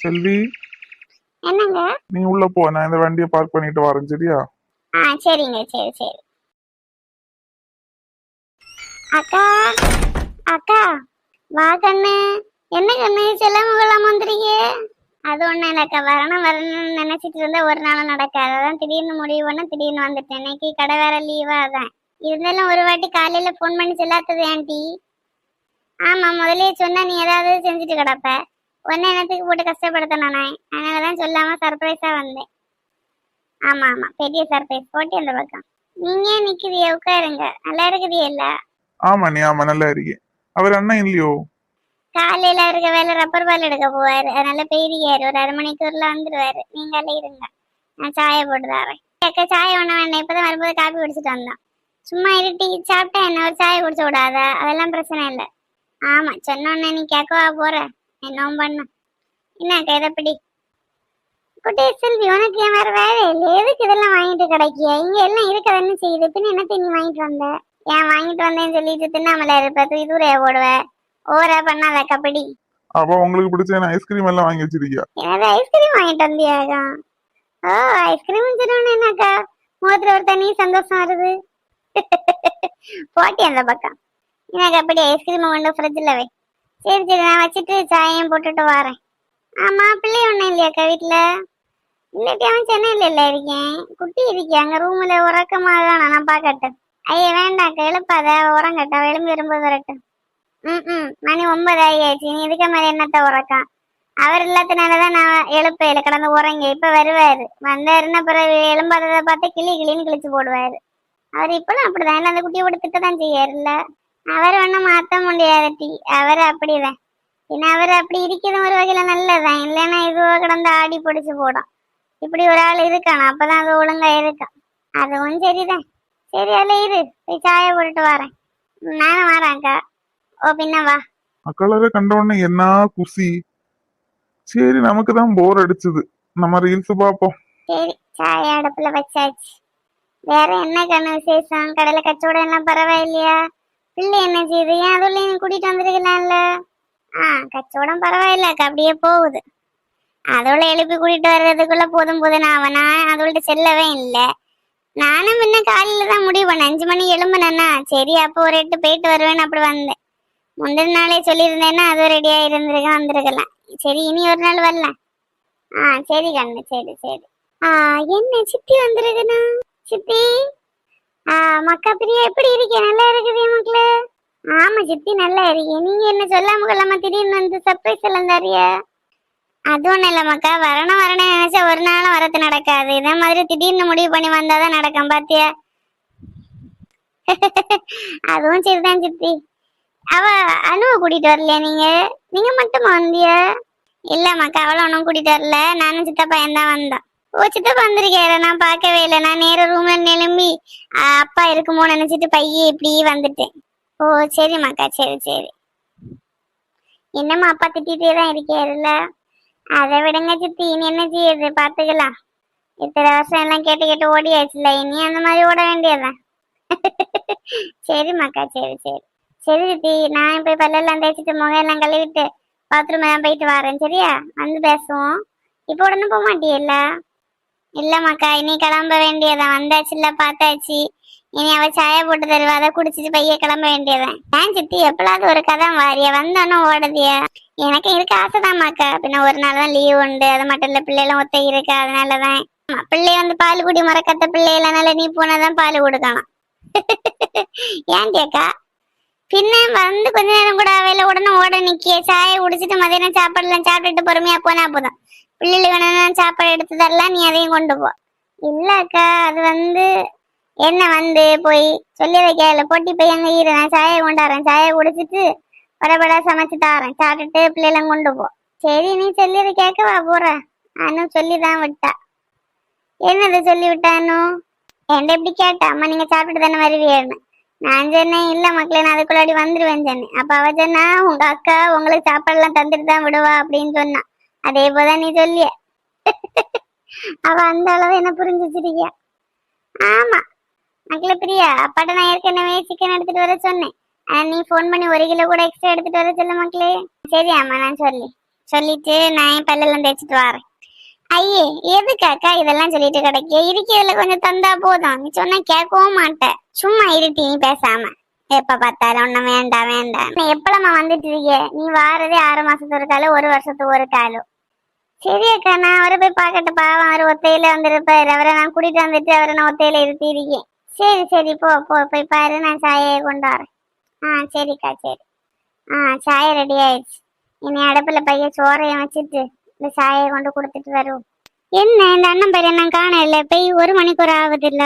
செல்வி, என்னங்க? நீ உள்ள போ, நான் இந்த வண்டியை பார்க் பண்ணிட்டு வரேன். சரியா? சரிங்க, சரி சரி. அக்கா அக்கா, வா கண்ணு. என்ன கண்ணு செல்லாம கொள்ளாம வந்துருக்கீங்க? அது ஒண்ணும் இல்லக்கா, வரணும்னு நினைச்சிட்டு இருந்தா ஒரு நாளும் நடக்காது. அதான் திடீர்னு முடிவு பண்ண திடீர்னு வந்துட்டேன். இன்னைக்கு கடை வேற லீவா அதான். இருந்தாலும் ஒரு வாட்டி காலையில போன் பண்ணி சொல்லாத்தது ஆண்டி. ஆமா, முதலே சொன்னா நீ ஏதாவது செஞ்சுட்டு கிடப்ப. ஒன்ன என்னத்துக்கு போட்டு கஷ்டப்படுத்த நானே, அதனாலதான் சொல்லாம சர்ப்ரைஸா வந்தேன். ஆமா ஆமா, பெரிய சர்ப்ரைஸ் போட்டு அந்த பக்கம். நீங்க ஏன் நிக்குதிய? உட்காருங்க, நல்லா இருக்குதிய இல்ல? ஆமா நீ, ஆமா நல்லா இருக்கேன். அவர் அண்ணன் இல்லையோ? காலையில இருக்க வேலை ரப்பர் பால் எடுக்க போவாரு, அதனால பெய்தியாரு. ஒரு அரை மணிக்கூர்ல வந்துருவாரு. நீங்களே இருங்க, நான் சாய போட்டு தரேன். அக்கா சாய ஒண்ணு வேண்டாம், இப்பதான் வரும்போது காப்பி குடிச்சிட்டு வந்தோம். சும்மா இருட்டி சாப்பிட்டா என்ன, ஒரு சாய குடிச்ச விடாத, அதெல்லாம் பிரச்சனை இல்லை. ஆமா, சொன்னோன்னே நீ கேட்கவா போற? என்னவும் பண்ண. என்னக்கா இதைப்படி குட்டி செல்வி, உனக்கு ஏன் வேற வேலை இல்லை? எதுக்கு இதெல்லாம் வாங்கிட்டு கிடைக்கிய? இங்க எல்லாம் இருக்கதானே செய்யுது, பின்ன என்னத்தை நீ வாங்கிட்டு வந்த? ஏன் வாங்கிட்டு வந்தேன்னு சொல்லிட்டு தின்னாமல இருப்ப, தூக்கி தூரைய போடுவ. ஓவரா பண்ணாத கபடி. அப்ப உங்களுக்கு பிடிச்ச ஐஸ்கிரீம் எல்லாம் வாங்கி வச்சிருக்கியா? ஏதாவது ஐஸ்கிரீம் வாங்கிட்டு வந்தியாக்கா? ஓ, ஐஸ்கிரீம் சொன்னோன்னு என்னக்கா முகத்துல ஒரு தனி சந்தோஷம் வருது. போட்டி அந்த பக்கம். எனக்கு அப்படி ஐஸ்கிரீம் கொண்டு ஃப்ரிட்ஜில் வை. சரி சரி, நான் வச்சுட்டு சாயம் போட்டுட்டு வரேன். ஆமா, பிள்ளை ஒன்றும் இல்லையாக்கா வீட்டில்? இல்லாட்டி அவன் சென்னையில இல்ல இருக்கேன். குட்டி இருக்கேன் அங்க ரூம்ல உறக்கமாக நான் பார்க்கட்டேன். ஐயா வேண்டாக்கா, எழுப்பாத, உறங்கட்டா, எழும்பி வரும்போது வரட்டும். மணி 9 ஆகியாச்சு, நீ இதுக்க மாதிரி என்னத்த உறக்கம்? அவர் இல்லாதனாலதான் நான் எழுப்பையில கடந்து உறங்க. இப்ப வருவாரு, வந்தாருன்னா பிறகு எலும்பாததை பார்த்து கிளி கிளின்னு கிழிச்சு போடுவாரு. அவர் இப்பெல்லாம் அப்படிதான், இல்லை அந்த குட்டியை போட்டு திட்டதான் செய்யாருல்ல. அவர் ஒன்னும் மாத்த முடியாது, அவர் அப்படிதான். பின்ன அவர் அப்படி இருக்கிறதும் ஒரு வகையில நல்லதான், இல்லைன்னா இதுவோ கிடந்து ஆடி பிடிச்சு போடும். இப்படி ஒரு ஆள் இருக்கானா, அப்பதான் அது ஒழுங்கா இருக்கான். அதுவும் சரிதான். சரி, அதுல இரு, போய் சாய போட்டுட்டு வரேன். நானும் வரேன்க்கா. ஓ பின்ன வா. அக்களரை கண்ட உடனே என்ன குசி. சரி, நமக்கு தான் போர் அடிச்சது, நம்ம ரீல்ஸ் பாப்போம். சரி, சாய அடுப்புல வச்சாச்சு. வேற என்ன கண்ணு விசேஷம்? கடையில கச்சோடம் எல்லாம் பரவாயில்லையா? பிள்ளை என்ன செய்யுது? ஏன் அதுல கூட்டிட்டு வந்திருக்கலாம்ல? கச்சோடம் பரவாயில்லக்கா, அப்படியே போகுது. அதோட எழுப்பி கூட்டிட்டு வர்றதுக்குள்ள போதும் போதும் அவனா அதோட செல்லவே இல்லை. நானும் முன்ன காலையில தான் முடிவு பண்ணேன், 5 மணி எழும்புனேன்னா சரி அப்போ ஒரு 8 போயிட்டு வருவேன்னு அப்படி வந்தேன். முந்தின நாளே சொல்லியிருந்தேன்னா அது ரெடியா இருந்திருக்கேன், வந்திருக்கலாம். சரி, இனி ஒரு நாள் வரலாம். சரி கண்ணு, சரி சரி. என்ன சித்தி வந்திருக்குண்ணா? சித்தி, மக்கா பிரியா எப்படி இருக்கேன்? நல்லா இருக்குது மக்களே. ஆமா சித்தி, நல்லா இருக்கேன். நீங்க என்ன சொல்லாம கொள்ளாம திடீர்னு வந்து சர்ப்ரைஸ் எல்லாம் தரியா? அது ஒண்ணும் இல்ல மக்கா, வரணும் நினைச்சா ஒரு நாளும் வரது நடக்காது. இதே மாதிரி திடீர்னு முடிவு பண்ணி வந்தாதான் நடக்கும், பாத்தியா? அதுவும் சரிதான் சித்தி. அவ அனுவை கூட்டிட்டு வரலையா? நீங்க நீங்க மட்டுமா வந்திய? இல்ல மக்கா, அவளை ஒன்னும் கூட்டிட்டு வரல, நானும் சித்தப்பா தான் வந்தோம். ஓ, சித்தப்பா வந்திருக்கேன், நான் பார்க்கவே இல்லை. நான் நேர ரூம்ல நிலம்பி அப்பா இருக்குமோ நினைச்சிட்டு பைய இப்படி வந்துட்டேன். ஓ சரி மக்கா, சரி சரி. என்னம்மா அப்பா திட்டிகிட்டே தான் இருக்காருல்ல? அதை விடுங்க சித்தி, இனி என்ன செய்யுது பாத்துக்கலாம். இத்தனை வருஷம் எல்லாம் கேட்டு கேட்டு ஓடியாச்சுல, இனி அந்த மாதிரி ஓட வேண்டியதான். சரி மக்கா, சரி சரி. சரி சித்தி, நான் போய் பல்லெல்லாம் தேய்ச்சிட்டு முகம் எல்லாம் கழுவிட்டு பாத்ரூம் எல்லாம் போயிட்டு வரேன். சரியா? வந்து பேசுவோம். இப்போ உடனே போக மாட்டியல்ல? இல்ல மக்கா, இனி கிளம்ப வேண்டியதான். வந்தாச்சுல்ல, பார்த்தாச்சு. இனி அவ சாய போட்டு தருவா, அதை குடிச்சிட்டு பைய கிளம்ப வேண்டியதான். ஏன் சித்தி, எப்பளாவது ஒரு கதை வாரிய, வந்தோன்னு ஓடுதிய? எனக்கு இருக்க ஆசைதான் மக்கா. பின்ன ஒரு நாள் தான் லீவ் உண்டு, அது மட்டும் இல்ல பிள்ளைகளும் ஒத்த இருக்கு, அதனாலதான். பிள்ளை வந்து பால் குடி மறக்கத்த பிள்ளை இல்லைனால நீ போனாதான் பால் கொடுக்கணும். ஏன் கேக்கா? பின்ன வந்து கொஞ்ச நேரம் கூட அவையில உடனே ஓட நிக்கிய. சாயை குடிச்சிட்டு மதியானம் சாப்பாடுலாம் சாப்பிட்டுட்டு பொறுமையா போனா போதும். பிள்ளைகள் வேணும்னா சாப்பாடு எடுத்து தரலாம், நீ அதையும் கொண்டு போ. இல்லக்கா, அது வந்து என்ன வந்து போய் சொல்லி வைக்கல, போட்டி போய் அங்க இரு, நான் சாயை கொண்டாடுறேன். சாயை குடிச்சிட்டு படபடா சமைச்சு தாரேன், சாப்பிட்டுட்டு பிள்ளைலாம் கொண்டு போ. சரி, நீ சொல்லியது கேட்கவா போற? அனு சொல்லிதான் விட்டா. என்னது சொல்லி விட்டானு? என்கிட்ட எப்படி கேட்டா, அம்மா நீங்க சாப்பிட்டு தானே வருவீன்னு. நான் சொன்னேன் இல்ல மக்களே, நான் அதுக்குள்ளாடி வந்துருவேன் சொன்னேன். அப்ப அவ சொன்னா உங்க அக்கா உங்களுக்கு சாப்பாடுலாம் தந்துட்டு தான் விடுவா அப்படின்னு சொன்னா. அதே போதான் நீ சொல்லிய. அவ அந்த அளவு என்ன புரிஞ்சு வச்சிருக்கியா? ஆமா மக்களே, பிரியா அப்பாட்ட நான் ஏற்கனவே சிக்கன் எடுத்துட்டு வர சொன்னேன். நீ போன் பண்ணி 1 கிலோ கூட எக்ஸ்ட்ரா எடுத்துட்டு வர சொல்ல மக்களே. சரி ஆமா, நான் சொல்லி சொல்லிட்டு நான் என் பல்லெல்லாம் தேய்ச்சிட்டு வரேன். ஐயே எதுக்காக்கா இதெல்லாம் சொல்லிட்டு கிடைக்க இருக்கிறதுல கொஞ்சம் தந்தா போதும். நீ சொன்னா கேட்கவும் மாட்டேன். சும்மா இருட்டி நீ பேசாம. எப்ப பார்த்தாலும் ஒன்னும் வேண்டாம் வேண்டாம். நீ எப்பளமா வந்துட்டு இருக்க? நீ வாரதே 6 மாசத்துக்கு ஒரு காலம், 1 வருஷத்துக்கு ஒரு காலம். சரி அக்கா, நான் அவரை போய் பார்க்கட்டு. பாவம் அவர் ஒத்தையில வந்துருப்பாரு. அவரை நான் கூட்டிட்டு வந்துட்டு அவரை நான் ஒத்தையில இருத்தி இருக்கேன். சரி சரி போ போ போய் பாரு. நான் சாயை கொண்டு வரேன். சரிக்கா சரி. சாயை ரெடி ஆயிடுச்சு. இனி அடுப்புல பைய சோறைய வச்சுட்டு இந்த சாயை கொண்டு கொடுத்துட்டு வரும். என்ன இந்த அண்ணன் பையன் நான் காணல. போய் 1 மணிக்கு ஒரு ஆகுது இல்ல.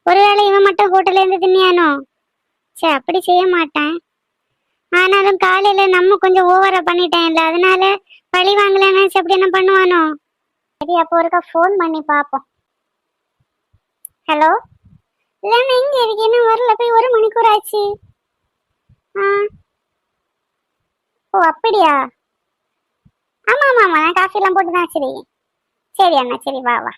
ஒருவேளை இவன் மட்டும் ஹோட்டல்ல இருந்து தின்னியானோ? சே, அப்படி செய்ய மாட்டேன். ஆனாலும் காலையில நம்ம கொஞ்சம் ஓவரா பண்ணிட்டேன் இல்ல, அதனால பழி வாங்கலன்னு அப்படி என்ன பண்ணுவானோ? சரி, அப்போ ஒருக்கா ஃபோன் பண்ணி பாப்போம். ஹலோ, இல்லைன்னா இங்க இருக்கு. இன்னும் வரல. போய் 1 மணிக்கூர் ஆச்சு. ஓ அப்படியா? ஆமா ஆமா ஆமா, நான் காஃபி எல்லாம் போட்டு தான் வச்சிருக்கேன். சரி அண்ணா, சரி வா வா.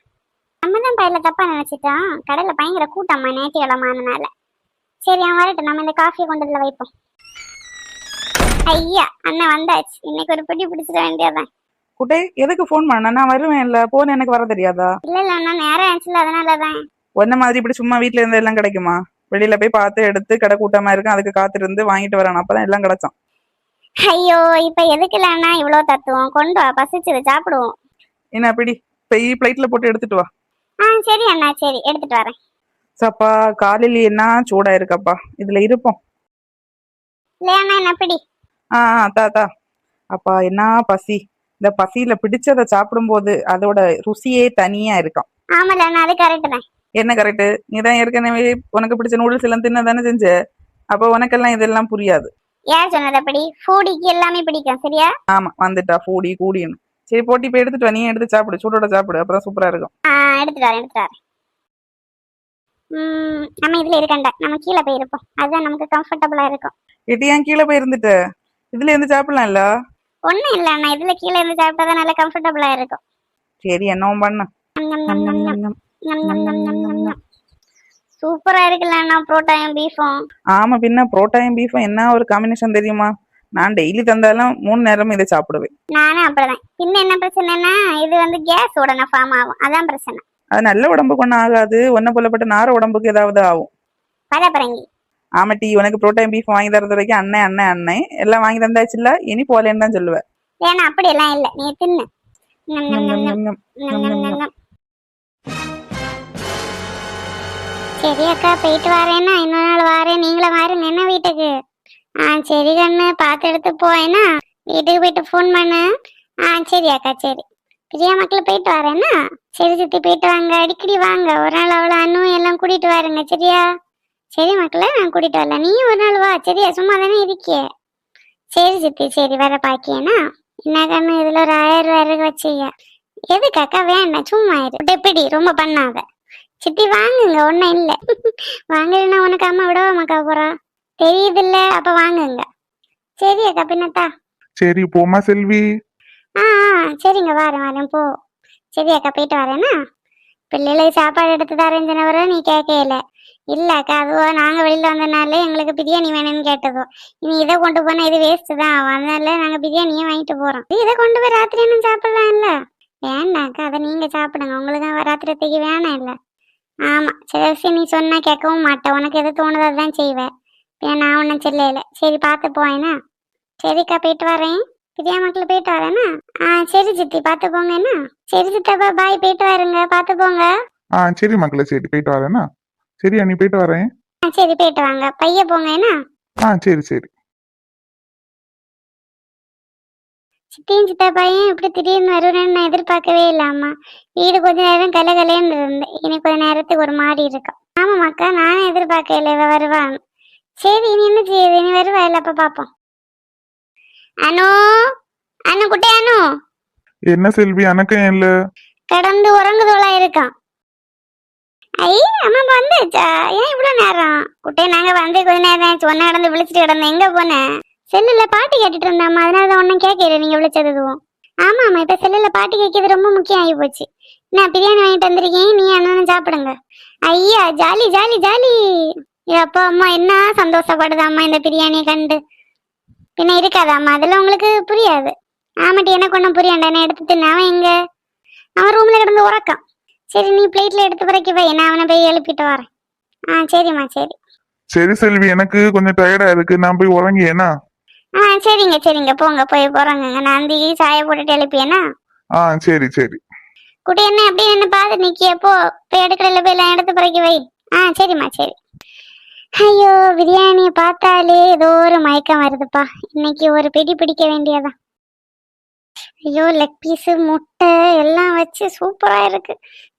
நம்ம தான் பையில தப்பா நினைச்சிட்டோம். கடையில பயங்கர கூட்டம்மா ஞாயிற்றுக்கிழமானனால. சரி அவன் வரட்டும், நம்ம இந்த காஃபியை கொண்டதுல வைப்போம். ஐயா, அண்ணன் வந்தாச்சு. இன்னைக்கு ஒரு பிடி பிடிச்சிட வேண்டியதான். குட்டே, எதுக்கு போன் பண்ண? நான் வருவேன். இல்ல போன் எனக்கு வர தெரியாதா? இல்ல இல்ல அண்ணா, நேரம் ஆச்சுல, அதனாலதான். ஒன்ன மாதிரி இப்படி சும்மா வீட்டுல இருந்து எல்லாம் கிடைக்குமா? வெளியில போய் பார்த்து எடுத்து கடை கூட்டமா இருக்கும், அதுக்கு காத்திருந்து வாங்கிட்டு வரணும். அப்பதான் எல்லாம் கிடைச்சோம். ஐயோ, இப்ப எதுக்குல அண்ணா இவ்வளவு தத்துவம்? கொண்டு வா, பசிச்சது சாப்பிடுவோம். என்ன அப்படி போய் பிளைட்ல போட்டு எடுத்துட்டு வா. சரி அண்ணா, சரி எடுத்துட்டு வரேன். சப்பா, காலையில என்ன சூடா இருக்கப்பா. இதுல இருப்போம். இல்லையா அண்ணா, என்ன பிடி. தாத்தா. அப்பா என்ன பசி. இந்த பசியில பிடிச்சதை சாப்பிடும்போது அதோட ருசியே தனியா இருக்கும். ஆமால அண்ணா, அது கரெக்ட் தான். என்ன கரெக்ட்? நீதான் ஏற்கனவே உனக்கு பிடிச்ச நூடுல்ஸ் எல்லாம் தின்ன தானே செஞ்ச. அப்ப உனக்கெல்லாம் இதெல்லாம் புரியாது. யார் சொன்னது அப்படி? ஃபூடிக்கு எல்லாமே பிடிக்கும், சரியா? ஆமா, வந்துட்டா ஃபூடி கூடின்னு. சரி, போட்டி போய் எடுத்துட்டு வா. நீ எடுத்து சாப்பிடு, சூடோட சாப்பிடு, அப்பதான் சூப்பரா இருக்கும். எடுத்துட்டு வரேன் எடுத்துட்டு வரேன். நம்ம இதுல இருக்கண்ட, நம்ம கீழே போய் இருப்போம். அதுதான் நமக்கு கம்ஃபர்டபுளா இருக்கும். எட்டி ஏன் கீழே போய் இருந்துட்ட? இதுல இருந்து சாப்பிடலாம் இல்ல? ஒண்ணும் இல்ல அண்ணா, இதுல கீழே இருந்து சாப்பிட்டாதான் நல்லா கம்ஃபர்டபுளா இருக்கும். சரி, என்னவும் பண்ண. சூப்பரா இருக்குல்ல அண்ணா, புரோட்டாயும் பீஃபும். ஆமா, பின்ன புரோட்டாயும் பீஃபும் என்ன ஒரு காம்பினேஷன் தெரியுமா? நான் டெய்லி தந்தாலும் 3 நேரமும் இதை சாப்பிடுவேன். நானும் அப்படிதான். பின்ன என்ன பிரச்சனைன்னா, இது வந்து கேஸ் உடனே ஃபார்ம் ஆகும், அதான் பிரச்சனை. அது நல்ல உடம்புக்கு ஒன்றும் ஆகாது. ஒன்ன போலப்பட்ட நார உடம்புக்கு ஏதாவது ஆகும். பரபரங்கி. ஆமாட்டி, உனக்கு புரோட்டாயும் பீஃப் வாங்கி தரது வரைக்கும் அண்ணன் அண்ணன் அண்ணன் எல்லாம் வாங்கி தந்தாச்சு இல்ல? இனி போலேன்னு தான் சொல்லுவேன். ஏன்னா அப்படி எல்லாம் இல்ல, நீ தின்னு. சரி அக்கா, போயிட்டு வரேன்னா இன்னொரு நாள் வரேன். நீங்களும் வாருங்க என்ன வீட்டுக்கு. சரி கண்ணு, பார்த்து எடுத்து போயேன்னா வீட்டுக்கு போயிட்டு ஃபோன் பண்ணு. சரி அக்கா, சரி. பிரியா மக்கள் போயிட்டு வரேன்னா. சரி சித்தி, போயிட்டு வாங்க, அடிக்கடி வாங்க. ஒரு நாள் அவ்வளோ அண்ணும் எல்லாம் கூட்டிட்டு வாருங்க, சரியா? சரி மக்களை, நான் கூட்டிட்டு வரல, நீயும் ஒரு நாள் வா, சரியா? சும்மா தானே இருக்கிய. சரி சித்தி, சரி வர பாக்கியனா. என்ன கண்ணு, இதுல ஒரு 1000 ரூபாய் வச்சியா? எதுக்காக்கா? வேண்டாம், சும்மா இரு. எப்படி ரொம்ப பண்ணாத சித்தி. வாங்குங்க, ஒன்னும் இல்ல. வாங்கலன்னா உனக்கு அம்மா விடவா மக்கா போறா, தெரியுது இல்ல? அப்ப வாங்குங்க. சரி அக்கா, பின்னத்தா. சரி போமா செல்வி. சரிங்க, வரேன் வரேன், போ. சரி அக்கா, போயிட்டு வரேன்னா. பிள்ளைகளுக்கு சாப்பாடு எடுத்து தரேன் சொன்னவரை நீ கேட்கல. இல்ல அக்கா, அதுவோ நாங்க வெளியில வந்தனால எங்களுக்கு பிரியாணி வேணும்னு கேட்டதோ. இனி இதை கொண்டு போனா இது வேஸ்ட் தான், அதனால நாங்க பிரியாணியே வாங்கிட்டு போறோம். இதை கொண்டு போய் ராத்திரி என்ன சாப்பிடலாம் இல்ல? வேண்டாக்கா, அதை நீங்க சாப்பிடுங்க, உங்களுக்கு ராத்திரத்துக்கு வேணாம் இல்ல. ஆமா, சரி, நீ சொன்னா கேட்கவும் மாட்டேன். உனக்கு எது தோணுதோ அதுதான் செய்வேன். நான் ஒன்னும் சொல்லல. சரி, பார்த்து போயேனா. சரிக்கா, போயிட்டு வரேன். பிரியா மக்கள் போயிட்டு வரேன்னா. சரி சித்தி, பார்த்து போங்க என்ன. சரி சித்தப்பா, பாய், போயிட்டு வரேங்க, பார்த்து போங்க. சரி மக்களே, சரி போயிட்டு வரேன்னா. சரியா, நீ போயிட்டு வரேன். சரி, போயிட்டு வாங்க, பைய போங்க என்ன. சரி சரி. சித்தியும் சித்தப்பாயும் இப்படி திடீர்னு வருவேன்னு நான் எதிர்பார்க்கவே இல்லாமா. வீடு கொஞ்ச நேரம் கலகலேன்னு இருந்தேன். இனி கொஞ்ச நேரத்துக்கு ஒரு மாறி இருக்கும். ஆமா மக்கா, நானும் எதிர்பார்க்கல இவ வருவான்னு. சரி, இனி என்ன செய்யுது, இனி வருவா இல்ல, அப்ப பாப்போம். அனு, அனு குட்டே, அனு. என்ன செல்வி, அனக்கம் இல்ல? கடந்து உறங்குதோளா இருக்கான். ஐ, அம்மா வந்துச்சா? ஏன் இவ்வளவு நேரம்? குட்டே, நாங்க வந்து கொஞ்ச நேரம் ஆச்சு. ஒன்ன கடந்து விழிச்சிட்டு கிடந்தேன். எங்க போனேன்? செல்லுல பாட்டு கேட்டுட்டு இருந்தாமா, அதனாலதான் ஒன்னும் கேட்கல நீங்க விழிச்சதுவும். ஆமா ஆமா, இப்ப செல்லுல பாட்டு கேட்கறது ரொம்ப முக்கியம் ஆகி போச்சு. நான் பிரியாணி வாங்கிட்டு வந்திருக்கேன், நீ அண்ணனும் சாப்பிடுங்க. ஐயா, ஜாலி ஜாலி ஜாலி. அப்பா அம்மா என்ன சந்தோஷப்படுதாம்மா இந்த பிரியாணியை கண்டு. பின்ன இருக்காதாம்மா, அதெல்லாம் உங்களுக்கு புரியாது. ஆமாட்டி எனக்கு ஒன்றும் புரியாண்டா, என்ன எடுத்து தின்னு. அவன் எங்க? அவன் ரூம்ல கிடந்து உறக்கான். சரி நீ பிளேட்ல எடுத்து பிறக்கி வை, நான் அவனை போய் எழுப்பிட்டு வரேன். சரிம்மா சரி. சரி செல்வி, எனக்கு கொஞ்சம் டயர்டா இருக்கு, நான் போய் உறங்கியேனா. சரிங்க சரிங்க, போங்க போய் போறாங்க. நான் அந்த சாய போட்டுட்டு எழுப்பியேனா. சரி சரி. குட்டி என்ன எப்படி என்ன பார்த்து நிக்கிய, போய் அடுக்கலையில போய் எல்லாம் எடுத்து பிறக்கி வை. சரிம்மா சரி. ஐயோ, பிரியாணியை பார்த்தாலே ஏதோ ஒரு மயக்கம் வருதுப்பா. இன்னைக்கு ஒரு பிடி பிடிக்க வேண்டியதான். ஐயோ, லெக் பீஸு முட்டை எல்லாம் வச்சு சூப்பரா இருக்கு,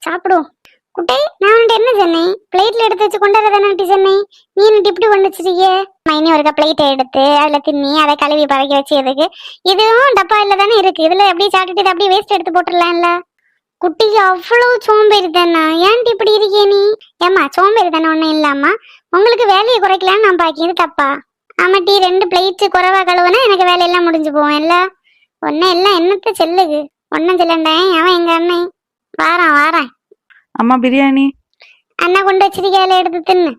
சாப்பிடுவோம். குட்டை, நான் உன்ட்டு என்ன சொன்னேன்? பிளேட்ல எடுத்து வச்சு கொண்டாட தானே சொன்னேன். நீ என்ன இப்படி கொண்டு வச்சிருக்கிய? இனி ஒருக்கா பிளேட்டை எடுத்து அதுல தின்னி அதை கழுவி பழகி வச்சு எதுக்கு? இதுவும் டப்பா இல்ல தானே இருக்கு, இதுல அப்படியே சாப்பிட்டுட்டு அப்படியே வேஸ்ட் எடுத்து போட்டுடலாம்ல. குட்டிக்கு அவ்வளவு சோம்பேறி தானே, ஏன்ட்டு இப்படி இருக்கே நீ? ஏமா சோம்பேறி தானே ஒண்ணும் இல்லாமா, உங்களுக்கு வேலையை குறைக்கலான்னு நான் பாக்கி, இது தப்பா? ஆமாட்டி, 2 பிளேட் குறைவா கழுவுனா எனக்கு வேலையெல்லாம் முடிஞ்சு போவோம் இல்ல. ஒன்னும் எல்லாம் என்னத்த செல்லுது, ஒன்னும் செல்லண்டேன். அவன் எங்க அண்ணன் வாரான். அம்மா பிரியாணி. அண்ணா கொண்டு வச்சிருக்கேன், எடுத்து தின்னு.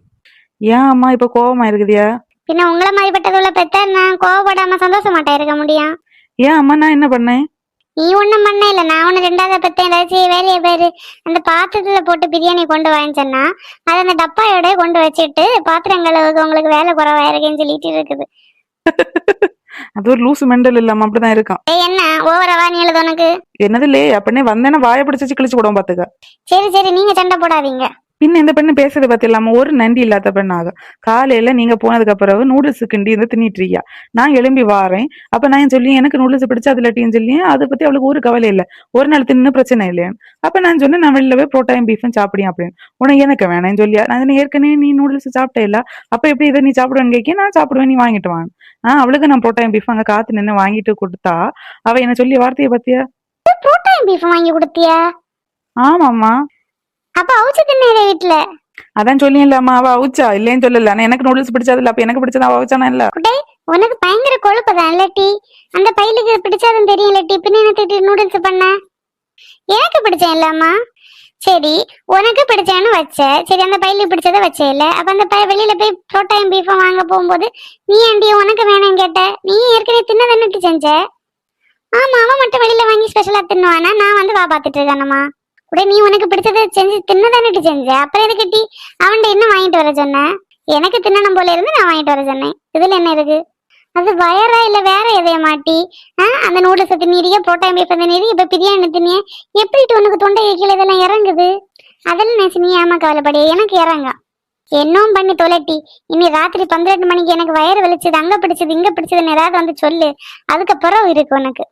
ஏன் அம்மா இப்ப கோவமா இருக்குதியா? பின்ன உங்களை மாதிரிப்பட்டதுள்ள பெத்த நான் கோவப்படாம சந்தோஷமாட்டா இருக்க முடியும்? ஏன் அம்மா, நான் என்ன பண்ணேன்? நீ ஒண்ணும் பண்ண இல்ல, நான் ஒண்ணு 2வது பெத்தேன். ஏதாச்சும் வேலையை பேரு அந்த பாத்திரத்துல போட்டு பிரியாணி கொண்டு வாங்கிச்சேன்னா அதை அந்த டப்பாயோட கொண்டு வச்சுட்டு பாத்திரங்களுக்கு உங்களுக்கு வேலை குறைவா இருக்குன்னு சொல்லிட்டு இருக்குது. அது ஒரு லூசு மெண்டல் இல்லாம அப்படிதான் இருக்கான். என்ன ஓவரவா நீ எழுது உனக்கு? என்னதுலே அப்படின்னே வந்தேன்னா வாயை பிடிச்சு கிழிச்சு போடுவோம் பாத்துக்க. சரி நீங்க சண்டை போடாதீங்க. பின்ன இந்த பெண்ணு பேசுறது பத்தி இல்லாம ஒரு நன்றி இல்லாத பெண்ணாக. காலையில நீங்க போனதுக்கு அப்புறம் நூடுல்ஸ் கிண்டி இருந்து தின்னிட்டு இருக்கியா, நான் எழும்பி வாரேன். அப்ப நான் சொல்லி எனக்கு நூடுல்ஸ் பிடிச்சா அது இல்லாட்டின்னு சொல்லி அதை பத்தி அவளுக்கு ஒரு கவலை இல்லை, ஒரு நாள் தின்னு பிரச்சனை இல்லையா. அப்ப நான் சொன்னேன் நான் வெளில போய் புரோட்டாயும் பீஃபும் சாப்பிடியும் அப்படின்னு. உனக்கு எனக்கு வேணாம் சொல்லியா, நான் ஏற்கனவே நீ நூடுல்ஸ் சாப்பிட்டே இல்ல, அப்ப எப்படி இதை நீ சாப்பிடுவேன்னு கேட்க, நான் சாப்பிடுவேன் நீ வாங்கிட்டு வாங்க. அவளுக்கு நான் புரோட்டாயும் பீஃப் அங்க காத்து நின்று வாங்கிட்டு கொடுத்தா அவ என்ன சொல்லி வார்த்தையை பத்தியா? புரோட்டாயும் பீஃப் வாங்கி கொடுத்தியா? ஆமாம்மா. அப்ப அவுச்சு தின்னே வீட்டுல? அதான் சொல்லி இல்லாமா, அவ அவுச்சா இல்லைன்னு சொல்லல. எனக்கு நூடுல்ஸ் பிடிச்சது இல்ல, அப்ப எனக்கு பிடிச்சதா அவ அவுச்சானா இல்ல. உனக்கு பயங்கர கொழுப்புதான் இல்லட்டி, அந்த பையலுக்கு பிடிச்சதுன்னு தெரியும் இல்லட்டி, பின்ன என்ன திட்டி நூடுல்ஸ் பண்ண? எனக்கு பிடிச்சேன் இல்லாமா. சரி உனக்கு பிடிச்சான்னு வச்ச, சரி அந்த பையலுக்கு பிடிச்சத வச்சே இல்ல, அப்ப அந்த பைய வெளியில போய் புரோட்டாயும் பீஃபும் வாங்க போகும்போது நீ ஆண்டி உனக்கு வேணாம் கேட்ட, நீ ஏற்கனவே தின்னதானட்டு செஞ்ச. ஆமா, அவன் மட்டும் வெளியில வாங்கி ஸ்பெஷலா தின்னுவானா, நான் வந்து வா பாத்துட்டு இருக்கானம்மா. கூட நீ உனக்கு பிடிச்சத செஞ்சு தின்னதானட்டு செஞ்ச, அப்புறம் எது கட்டி அவன்கிட்ட என்ன வாங்கிட்டு வர சொன்ன? எனக்கு தின்னணும் போல இருந்து நான் வாங்கிட்டு வர சொன்னேன், இதுல என்ன இருக்கு? அது வயரா இல்ல வேற எதைய மாட்டி? அந்த நூடுல்ஸ் தின்னீரிய, புரோட்டாயும் பீஃப் தின்னீரிய, இப்ப பிரியாணி தின்னிய, எப்படி உனக்கு தொண்டை கீழே இதெல்லாம் இறங்குது? அதெல்லாம் நினைச்சு நீ ஏமா கவலைப்படிய, எனக்கு இறங்க என்னவும் பண்ணி தொலைட்டி. இனி ராத்திரி 12 மணிக்கு எனக்கு வயிறு வலிச்சது, அங்க பிடிச்சது இங்க பிடிச்சதுன்னு ஏதாவது வந்து சொல்லு, அதுக்கப்புறம் இருக்கு உனக்கு.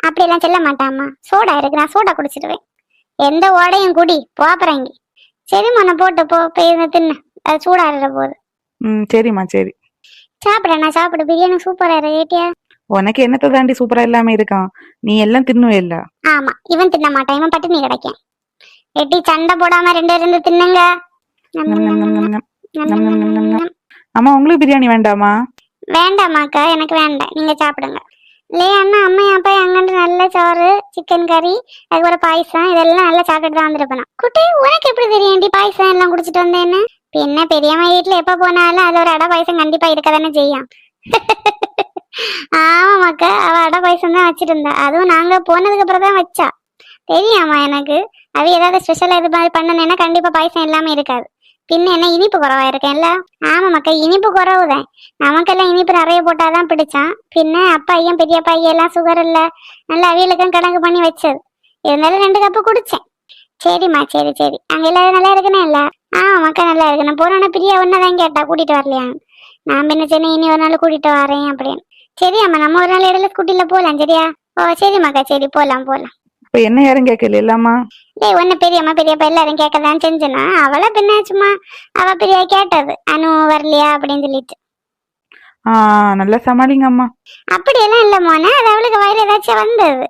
அப்படி எல்லாம் சொல்ல மாட்டாமா, சோடா இருக்கு, நான் சோடா குடிச்சிடுவேன். எந்த ஓடையும் குடி போப்பறங்க. சரிம்மா, நான் போட்டு போய் தின்னு, அது சூடாடுற போது. சரிம்மா சரி. சாப்பிட நான் சாப்பிடு, பிரியாணி சூப்பரா இருக்கேட்டியா? உனக்கு என்னத்தை தாண்டி சூப்பரா இல்லாம இருக்கான், நீ எல்லாம் தின்னுவே இல்ல. ஆமா, இவன் தின்ன மாட்டான், இவன் பட்டினி கிடைக்கும். எட்டி சண்டை போடாம 2 இருந்து தின்னுங்க. அம்மா உங்களுக்கு பிரியாணி வேண்டாமா? வேண்டாமாக்கா, எனக்கு வேண்டாம், நீங்க சாப்பிடுங்க. இல்லையா அண்ணா, அம்மா அப்பா அங்கிட்டு நல்ல சோறு, சிக்கன் கறி, அதுக்கு ஒரு பாயசம், இதெல்லாம் நல்லா சாப்பிட்டு தான் வந்திருப்பேன். குட்டி உனக்கு எப்படி தெரியும் பாயசம் எல்லாம் குடிச்சிட்டு வந்தேன்னு? பின்ன பெரியம்மா வீட்டுல எப்ப போனாலும் அது ஒரு அடை பாயசம் கண்டிப்பா இருக்க தானே செய்யும். ஆமாக்கா, அவ அடை பாயசம் தான் வச்சிட்டு இருந்தா, அதுவும் நாங்க போனதுக்கு அப்புறம் தான் வச்சா. தெரியாமா எனக்கு, அவ ஏதாவது ஸ்பெஷலா இது மாதிரி பண்ணனேன்னா கண்டிப்பா பாயசம் எல்லாமே இருக்காது. பின்ன என்ன இனிப்பு குறவா இருக்கேன்ல? ஆமா மக்கா, இனிப்பு குறவுதான். நமக்கெல்லாம் இனிப்பு நிறைய போட்டாதான் பிடிச்சான். பின்ன அப்பா ஐயன் பெரியப்பா ஐயெல்லாம் சுகர் இல்ல, நல்லா அவியலுக்கும் கணக்கு பண்ணி வச்சது. இருந்தாலும் 2 கப்பு குடிச்சேன். சரிம்மா சரி. அங்க எல்லாரும் நல்லா இருக்குன்னு இல்ல? மக்கா நல்லா இருக்கு. நான் போறோன்னா பிரியா ஒன்னதான் கேட்டா கூட்டிட்டு வரலையான்னு. நான் பின்ன சரி இனி ஒரு நாள் கூட்டிட்டு வரேன் அப்படின்னு. சரியாம்மா, நம்ம ஒரு நாள் இடையில ஸ்கூட்டில போலாம் சரியா? சரி மக்கா, சரி போலாம். இப்ப என்ன யாரும் கேட்கல இல்லாமா? ஒன்னு பெரியம்மா பெரியப்பா எல்லாரும் கேட்கதான் செஞ்சனா, அவளை பின்ன சும்மா அவ பெரிய கேட்டது அனு வரலையா அப்படின்னு சொல்லிட்டு. நல்லா சமாளிங்க அம்மா. அப்படியெல்லாம் இல்ல மோனா, அது அவளுக்கு வயிறு ஏதாச்சும் வந்தது.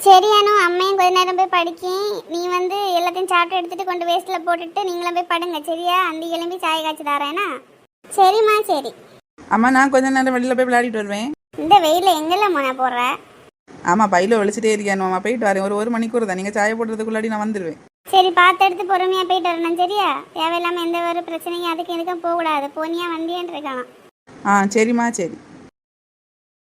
சரி அனு, அம்மையும் கொஞ்ச நேரம் போய் படிக்கேன். நீ வந்து எல்லாத்தையும் சாப்பிட்டு எடுத்துட்டு கொண்டு வேஸ்ட்ல போட்டுட்டு நீங்களும் போய் படுங்க சரியா? அண்டி கிளம்பி சாய காய்ச்சி தரேனா? சரிம்மா சரி. அம்மா நான் கொஞ்ச நேரம் வெளியில போய் விளையாடிட்டு வருவேன். இந்த வெயில எங்கெல்லாம் மோனா போடுற? ஆமா, பையில வெளிச்சிட்டே இருக்கேன். போயிட்டு வரேன், ஒரு மணிக்கூர் தான். நீங்க சாய போடுறதுக்குள்ளாடி நான் வந்துருவேன். சரி, பார்த்து எடுத்து பொறுமையா போயிட்டு வரணும் சரியா? தேவையில்லாம எந்த ஒரு பிரச்சனையும் அதுக்கு எதுக்கும் போக கூடாது. போனியா வந்தியான் இருக்கலாம். சரிம்மா சரி.